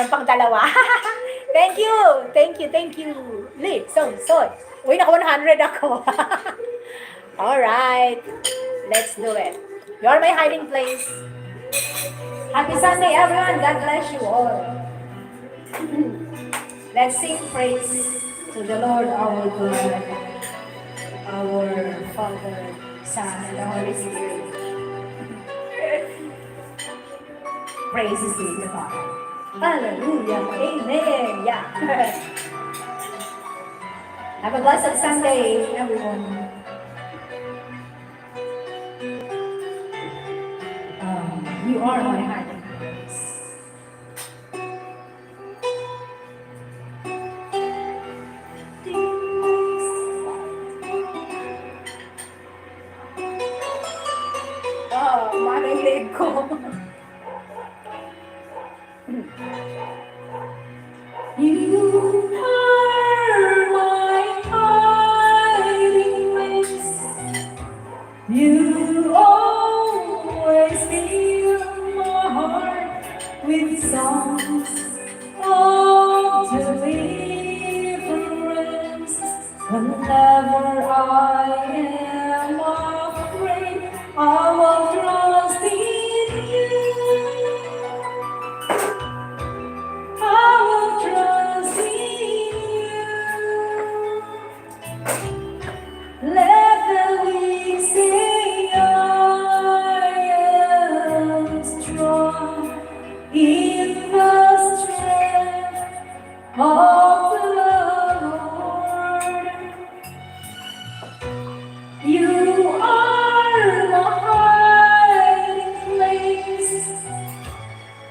meron pang dalawa. Thank you. Thank you. Li, soy. Uy, naka 100 ako. Alright. Let's do it. You're my hiding place. Happy Sunday, everyone. God bless you all. Let's sing praise to the Lord our God, our Father, Son, and the Holy Spirit. Praises be to God. Hallelujah. Amen. Yeah. Have a blessed Sunday, everyone. You are my hiding place. Maling leg ko. You are my hiding place. You always fill my heart with songs of deliverance. Whenever I am afraid, I will trust in you. I will trust in you. Let the weak say I am strong in the strength of the Lord. You are my hiding place.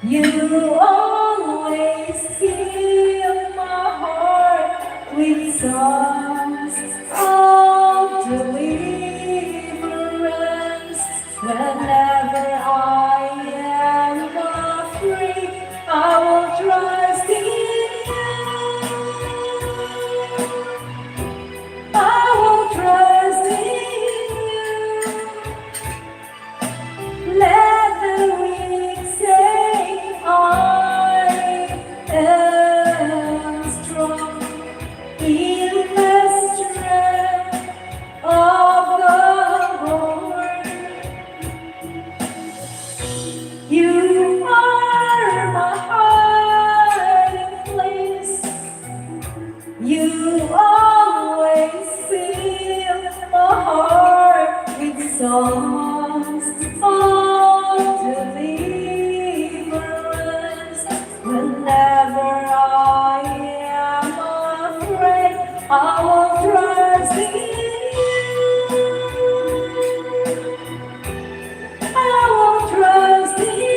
You always fill my heart with songs of deliverance. Whenever I am afraid, I will trust in you. I will trust in you. Let the weak say I am strong in the strength of the Lord. You are my hiding place. You always fill my heart with songs of deliverance. Whenever I am afraid, I will trust in you. I will trust in you.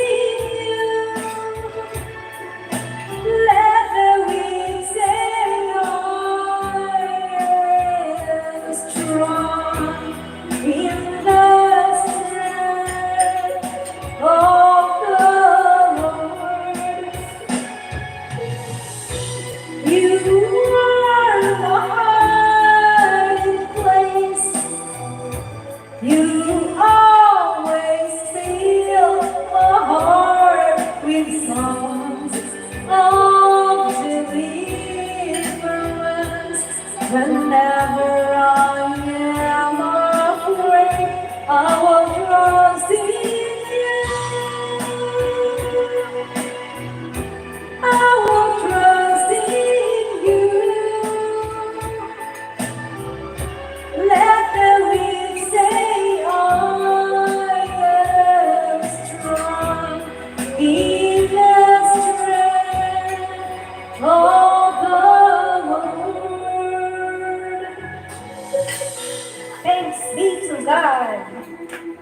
Let the weak say I am strong in the strength of the Lord. You are my hiding place. You always fill my heart with songs of deliverance. Whenever I am afraid, I will trust in you. I will trust in you. Let the weak say I am strong in the strength of the Lord. Thanks be to God.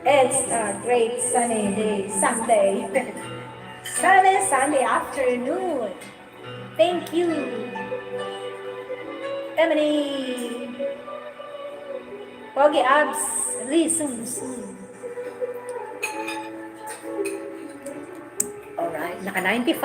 It's a great sunny day, Sunday. Sunday afternoon. Thank you, Emily. Pogi abs, listen soon. Alright, naka 95.